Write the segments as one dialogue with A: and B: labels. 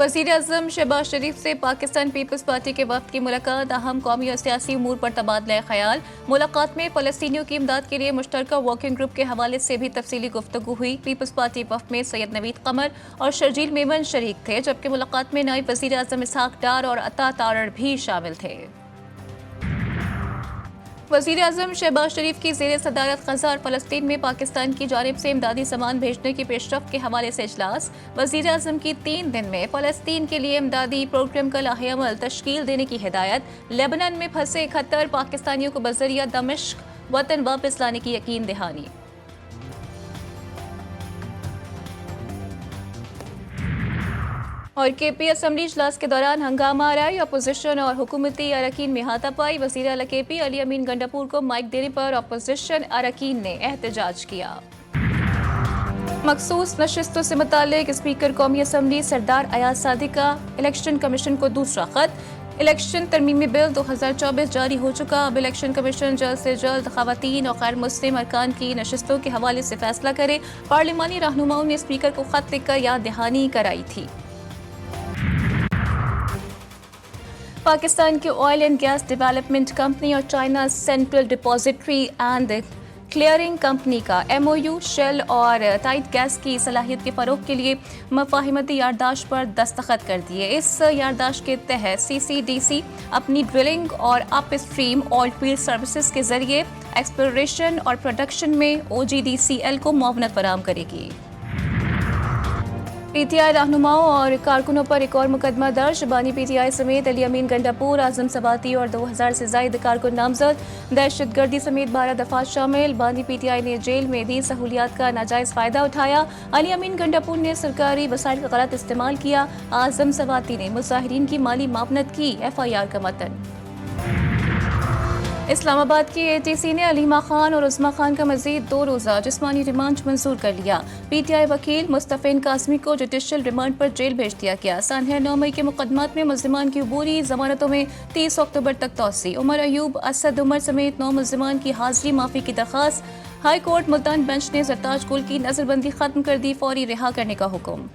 A: वज़ीर आज़म शहबाज शरीफ से Pakistan peoples party के वफ़द की मुलाकात, अहम कौमी और सियासी उमूर पर तबादला ख्याल। मुलाकात में फ़लस्तीनियों की इमदाद के लिए मुश्तरका वर्किंग ग्रुप के हवाले से भी तफसीली गुफ्तगू हुई। पीपल्स पार्टी वफ़द में सैयद नवीद कमर और शर्जील मेमन शरीक थे, जबकि मुलाकात में नायब वज़ीर आज़म इसहाक डार और अता तारड़ भी शामिल थे। वज़ीर आज़म शहबाज शरीफ की ज़ेर सदारत ग़ज़ा और फ़लस्तीन में पाकिस्तान की जानिब से इमदादी सामान भेजने की पेशरफ़्त के हवाले से इजलास। वज़ीर आज़म की 3 दिन में फ़लस्तीन के लिए इमदादी प्रोग्राम का लाहेअमल तश्कील देने की हिदायत। लेबनान में फंसे 71 पाकिस्तानियों को बज़रिया दमिश्क वतन वापस लाने की यकीन दहानी। और केपी असम्बली इजलास के दौरान हंगामा आराई, अपोजिशन और हुकूमती अरकान में हाथापाई। वज़ीर आला केपी अली अमीन गंडापुर को माइक देने पर अपोजिशन अरकान ने एहतजाज किया। मखसूस नशिस्तों से मुतालिक स्पीकर कौमी असम्बली सरदार अयाज सादिक का इलेक्शन कमीशन को दूसरा खत। इलेक्शन तरमीमी बिल 2024 जारी हो चुका। अब इलेक्शन कमीशन जल्द से जल्द ख़वातीन और गैर मुस्लिम अरकान की नशिस्तों के हवाले से फैसला करे। पार्लिमानी रहनुमाओं ने स्पीकर को खत लिखकर याद दहानी कराई थी। पाकिस्तान की oil and gas development company और China central depository and clearing company का MOU शेल और टाइट गैस की सलाहियत के फ़रोग़ के लिए मफ़ाहिमती यारदाश्त पर दस्तखत कर दिए। इस यारदाश्त के तहत CCDC अपनी ड्रिलिंग और up stream oil field services के जरिए एक्सप्लोरेशन और प्रोडक्शन में OGDCL को मुआवनत फराहम करेगी। PTI रहनुमाओं और कारकुनों पर एक और मुकदमा दर्ज। बानी PTI समेत अली अमीन गंडापुर, आजम सवाती और 2000 से जायद कारकुन नामजद। दहशतगर्दी समेत 12 दफात शामिल। बानी PTI ने जेल में दी सहूलियात का नाजायज़ फ़ायदा उठाया। अली अमीन गंडापुर ने सरकारी वसाइल का गलत इस्तेमाल किया। आजम सवाती ने मुजाहिरीन की माली मामनत की। FIR का मतन। इस्लामाबाद की ATC ने अलीमा खान और उस्मा खान का मजीद 2 रोज़ा जिस्मानी रिमांड मंजूर कर लिया। PTI वकील मुस्तफ़ीन कासमी को जुडिशल रिमांड पर जेल भेज दिया गया। सानहा 9 मई के मुकदमात में मुल्ज़िमान की अबूरी ज़मानतों में 30 अक्टूबर तक तोसी। उमर अयूब, असद उमर समेत 9 मुल्ज़िमान की हाज़री माफ़ी की दरख्वास्त। हाई कोर्ट मुल्तान बेंच ने सरताज गुल की नज़रबंदी ख़त्म कर दी, फौरी रिहा करने का हुक्म।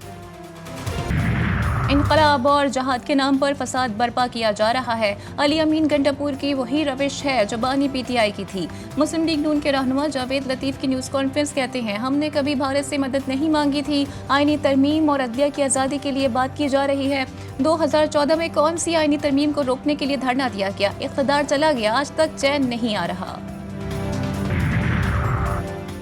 A: इनकलाब और जहाद के नाम पर फसाद बर्पा किया जा रहा है। अली अमीन गंडापुर की वही रविश है जो बानी PTI की थी। मुस्लिम लीग नून के रहनुमा जावेद लतीफ़ की न्यूज़ कॉन्फ्रेंस कहते हैं, हमने कभी भारत से मदद नहीं मांगी थी। आईनी तरमीम और अदलिया की आज़ादी के लिए बात की जा रही है। 2014 में कौन सी आईनी तरमीम को रोकने के लिए धरना दिया गया? इक़्तिदार चला गया, आज तक चैन नहीं आ रहा।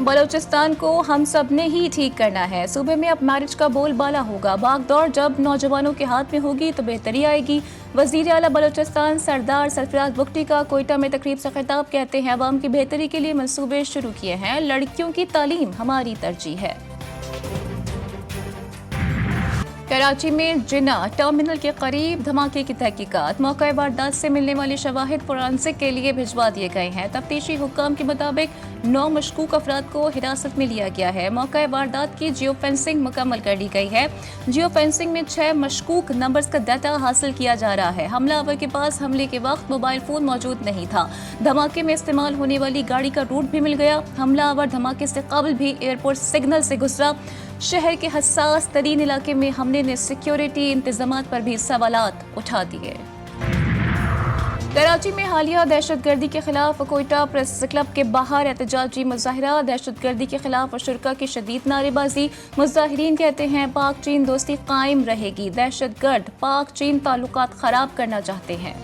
A: बलूचिस्तान को हम सब ने ही ठीक करना है। सूबे में अब मैरिज का बोलबाला होगा। भागदौड़ जब नौजवानों के हाथ में होगी तो बेहतरी आएगी। वज़ीर आला बलूचिस्तान सरदार सरफराज बुगटी का कोयटा में तकरीब से खिताब कहते हैं, अवाम की बेहतरी के लिए मंसूबे शुरू किए हैं। लड़कियों की तालीम हमारी तरजीह है। कराची में जिना टर्मिनल के करीब धमाके की तहकीकात। मौके वारदात से मिलने वाले शवाहिद फोरेंसिक के लिए भिजवा दिए गए हैं। तफ्तीशी हुक्काम के मुताबिक 9 मशकूक अफराद को हिरासत में लिया गया है। मौके वारदात की जियो फेंसिंग मुकम्मल कर ली गई है। जियो फेंसिंग में 6 मशकूक नंबर्स का डाटा हासिल किया जा रहा है। हमलावर के पास हमले के वक्त मोबाइल फोन मौजूद नहीं था। धमाके में इस्तेमाल होने वाली गाड़ी का रूट भी मिल गया। हमलावर धमाके से कबल भी एयरपोर्ट सिग्नल से गुजरा। शहर के हसास तरीन इलाके में हमले ने सिक्योरिटी इंतजामात पर भी सवालात उठा दिए। कराची में हालिया दहशतगर्दी के खिलाफ कोयटा प्रेस क्लब के बाहर एहतजाजी मुजाहरा। दहशतगर्दी के खिलाफ शुरका की शदीद नारेबाजी। मुजाहिरीन कहते हैं, पाक चीन दोस्ती कायम रहेगी। दहशतगर्द पाक चीन ताल्लुकात खराब करना चाहते हैं।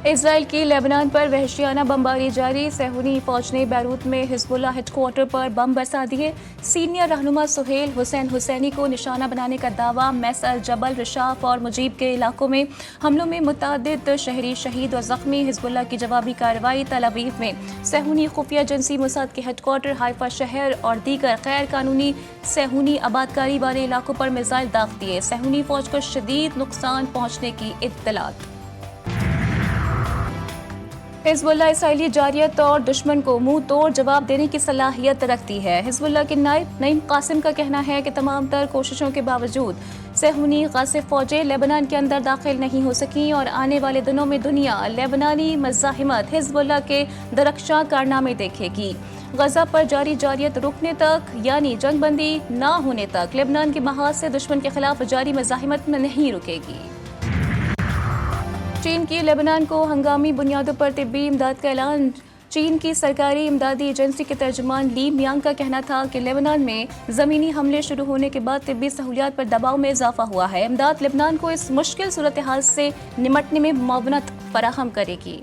A: इजराइल की लेबनान पर वहशियाना बमबारी जारी। सहूनी फौज ने बैरूत में हिजबुल्लाह हेडक्वार्टर पर बम बरसा दिए। सीनियर रहनुमा सुहेल हुसैन हुसैनी को निशाना बनाने का दावा। मैसर, जबल, रिशाफ और मुजीब के इलाकों में हमलों में मुतादिद शहरी शहीद और जख्मी। हिजबुल्लाह की जवाबी कार्रवाई। तल अवीव में सहूनी खुफिया एजेंसी मोसाद के हेडक्वार्टर, हाइफा शहर और दीगर गैर कानूनी सहूनी आबादकारी वाले इलाकों पर मिसाइल दाग दिए। सहूनी फौज को शदीद नुकसान पहुँचने की इत्तलात। हिजबुल्लाह इसराइली जारियत और दुश्मन को मुंह तोड़ जवाब देने की सलाहियत रखती है। हिजबुल्लाह के नायब नईम कासिम का कहना है कि तमाम तर कोशिशों के बावजूद सेहूनी गासिब फौजें लेबनान के अंदर दाखिल नहीं हो सकी और आने वाले दिनों में दुनिया लेबनानी मज़ाहिमत हिजबुल्लाह के दरख्शां कारनामे देखेगी। गजा पर जारी जारियत रुकने तक यानी जंग बंदी ना होने तक लेबनान के महाज से दुश्मन के खिलाफ जारी मज़ाहिमत में नहीं रुकेगी। चीन की लेबनान को हंगामी बुनियादों पर तिब्बी इमदाद का ऐलान। चीन की सरकारी इमदादी एजेंसी के तर्जुमान ली मियांग का कहना था कि लेबनान में ज़मीनी हमले शुरू होने के बाद तिब्बी सहूलियात पर दबाव में इजाफा हुआ है। इमदाद लेबनान को इस मुश्किल सूरत हाल से निमटने में मुआवनत फराहम करेगी।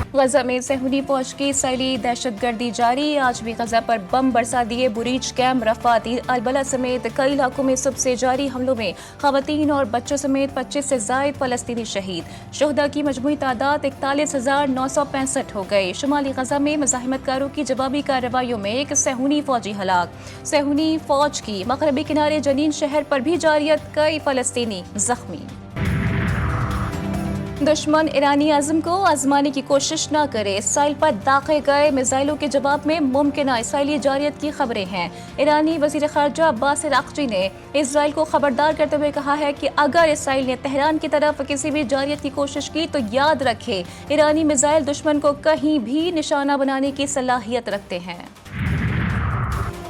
A: गजा में सेहूनी फौज की इसराइली दहशतगर्दी जारी। आज भी गजा पर बम बरसा दिए। बुरीज कैम्प, रफात, अलबला समेत कई इलाकों में सुबह से जारी हमलों में खवातीन और बच्चों समेत 25 से जायद फलस्तीनी शहीद। शोहदा की मजमूई तादाद 41,965 हो गई। शुमाली गजा में मज़ाहिमतकारों की जवाबी कार्रवाइयों में एक सेहूनी फौजी हलाक। सेहूनी फौज की मगरबी किनारे जनीन शहर पर भी जारियत, कई फलस्तीनी जख्मी। दुश्मन ईरानी आज़म को आजमाने की कोशिश न करे। इसराइल पर दागे गए मिसाइलों के जवाब में मुमकिन इसराइली जारियत की खबरें हैं। ईरानी वज़ीर ख़ारजा अब्बास अराग़ची ने इसराइल को खबरदार करते हुए कहा है कि अगर इसराइल ने तेहरान की तरफ किसी भी जारियत की कोशिश की तो याद रखे ईरानी मिसाइल दुश्मन को कहीं भी निशाना बनाने की सलाहियत रखते हैं।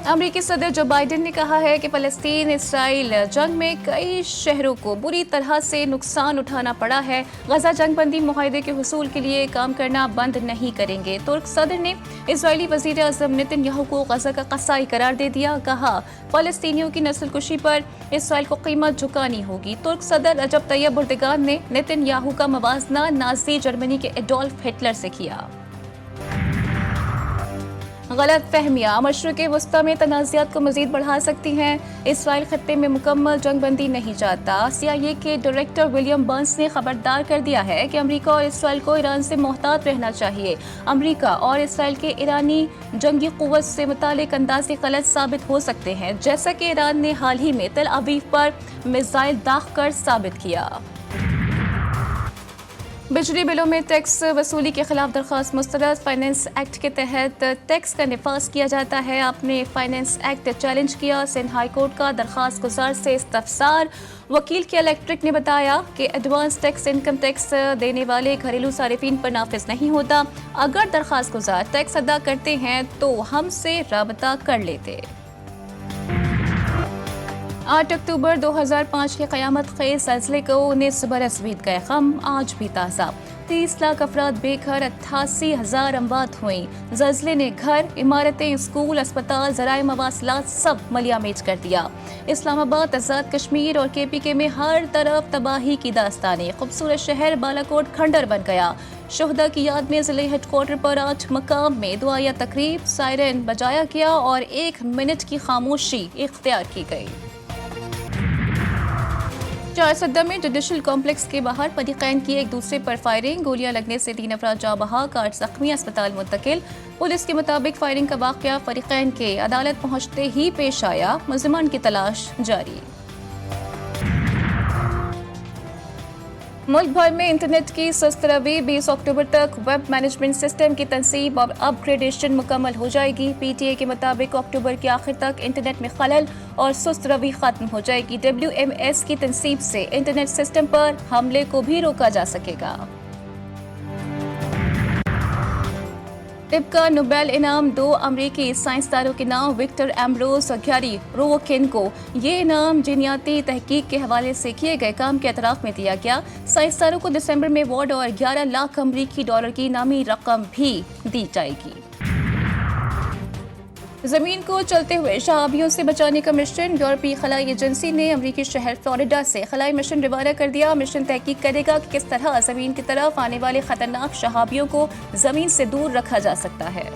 A: अमेरिकी सदर जो बाइडेन ने कहा है कि फ़लस्तीन इसराइल जंग में कई शहरों को बुरी तरह से नुकसान उठाना पड़ा है। गजा जंग बंदी मुआहदे के हुसूल के लिए काम करना बंद नहीं करेंगे। तुर्क सदर ने इसराइली वज़ीर आज़म नेतन्याहू को गजा का कसाई करार दे दिया। कहा फ़लस्तीनियों की नस्ल कुशी पर इसराइल को कीमत चुकानी होगी। तुर्क सदर रजब तैयब एर्दोगान ने नेतन्याहू का मवाजना नाज़ी जर्मनी के एडोल्फ हिटलर से किया। गलत फहमियाँ मशरिक़ वस्ता में तनाज़ात को मज़ीद बढ़ा सकती हैं। इसराइल खत्ते में मुकम्मल जंग बंदी नहीं चाहता। CIA के डायरेक्टर विलियम बर्न्स ने खबरदार कर दिया है कि अमेरिका और इसराइल को ईरान से मोहतात रहना चाहिए। अमेरिका और इसराइल के ईरानी जंगी क़ुव्वत से मुतालिक अंदाज़े गलत साबित हो सकते हैं, जैसा कि ईरान ने हाल ही में तेल अवीव पर मिसाइल दाग कर साबित किया। बिजली बिलों में टैक्स वसूली के खिलाफ दरख्वास्त मुस्तरद। फाइनेंस एक्ट के तहत टैक्स का निफाज किया जाता है। आपने फाइनेंस एक्ट चैलेंज किया। सिंध हाई कोर्ट का दरख्वास्त गुजार से इस्तफसार। वकील के इलेक्ट्रिक ने बताया कि एडवांस टैक्स इनकम टैक्स देने वाले घरेलू सारिफिन पर नाफिज नहीं होता। अगर दरख्वास्त गुजार टैक्स अदा करते हैं तो हमसे राबता कर लेते। 8 अक्टूबर 2005 के क़यामत खेज़ ज़लज़ले को 19 बरस बीत गए। गम आज भी ताज़ा। 30 लाख अफराद बेघर, 88,000 अमवात हुई। ज़लज़ले ने घर, इमारतें, स्कूल, अस्पताल, ज़राए मवासलात सब मलियामेज कर दिया। इस्लामाबाद, आज़ाद कश्मीर और KPK में हर तरफ तबाही की दास्तानें। खूबसूरत शहर बालाकोट खंडर बन गया। शोहदा की याद में ज़िले हेडक्वार्टर पर 8 मकाम में दुआया तकरीब, सायरन बजाया गया और 1 मिनट की खामोशी इख्तियार की गई। चारसद्दा में जुडिशल कॉम्प्लेक्स के बाहर फरीकैन की एक दूसरे पर फायरिंग। गोलियां लगने से 3 अफराद जाँ बहक, 8 जख्मी, अस्पताल मुंतकिल। पुलिस के मुताबिक फायरिंग का वाक़या फरीकैन के अदालत पहुंचते ही पेश आया। मुल्ज़िमान की तलाश जारी। मुल्क भर में इंटरनेट की सुस्त रवी। 20 अक्टूबर तक वेब मैनेजमेंट सिस्टम की तनसीब और अपग्रेडेशन मुकम्मल हो जाएगी। PTA के मुताबिक अक्टूबर के आखिर तक इंटरनेट में खलल और सुस्त रवी खत्म हो जाएगी। WMS की तनसीब से इंटरनेट सिस्टम पर हमले को भी रोका जा सकेगा। टिब का नोबेल इनाम 2 अमरीकी साइंसदानों के नाम विक्टर एम्ब्रोस और गैरी रोवकिन को। ये इनाम जीनियाती तहकीक के हवाले से किए गए काम के एतराफ़ में दिया गया। साइंसदानों को दिसंबर में अवार्ड और 11 लाख अमरीकी डॉलर की इनामी रकम भी दी जाएगी। ज़मीन को चलते हुए शहाबियों से बचाने का मिशन। यूरोपीय खलाई एजेंसी ने अमरीकी शहर फ्लोरिडा से खलाई मिशन रवाना कर दिया। मिशन तहकीक करेगा कि किस तरह ज़मीन की तरफ आने वाले खतरनाक शहाबियों को ज़मीन से दूर रखा जा सकता है।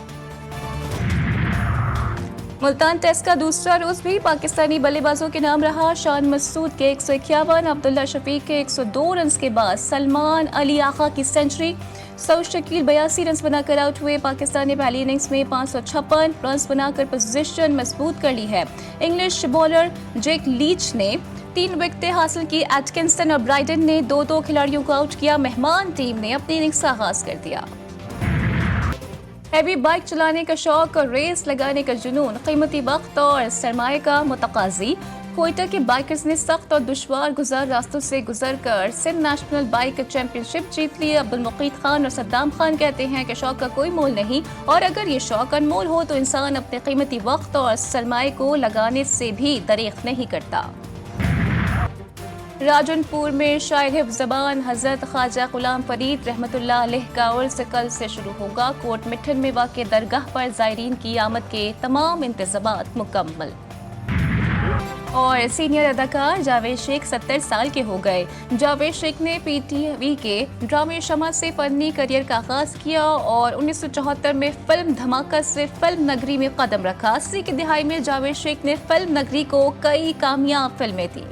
A: मुल्तान टेस्ट का दूसरा रोज भी पाकिस्तानी बल्लेबाजों के नाम रहा। शान मसूद के 151, अब्दुल्ला शफीक के 102 रन के बाद सलमान अली आका की सेंचुरी। सऊद शकील 82 रन बनाकर आउट हुए। पाकिस्तान ने पहली इनिंग्स में 556 रन बनाकर पोजीशन मजबूत कर ली है। इंग्लिश बॉलर जेक लीच ने 3 विकेटें हासिल की एटकिंसन और ब्राइडन ने 2-2 खिलाड़ियों को आउट किया। मेहमान टीम ने अपनी इनिंग्स का आगाज कर दिया। हैवी बाइक चलाने का शौक और रेस लगाने का जुनून कीमती वक्त और सरमाए का मुतकाजी। कोयटा के बाइकर्स ने सख्त और दुश्वार गुजार रास्तों से गुजर कर सिंध नेशनल बाइक चैंपियनशिप जीत ली। अब्दुल मुकीत खान और सद्दाम खान कहते हैं कि शौक का कोई मोल नहीं, और अगर ये शौक अनमोल हो तो इंसान अपने कीमती वक्त और सरमाए को लगाने से भी दरीख नहीं करता। राजनपुर में शायर हिफ्ज़ ज़बान हज़रत ख्वाजा गुलाम फरीद रहमतुल्लाह अलैह का उर्स कल से शुरू होगा। कोट मिठन में वाक़ दरगाह पर ज़ायरीन की आमद के तमाम इंतज़ामात मुकम्मल। और सीनियर अदाकार जावेद शेख 70 साल के हो गए। जावेद शेख ने पीटीवी के ड्रामे शमा से फनी करियर का आगाज किया और 1974 में फिल्म धमाका से फिल्म नगरी में कदम रखा। 80 की दिहाई में जावेद शेख ने फिल्म नगरी को कई कामयाब फिल्में दी।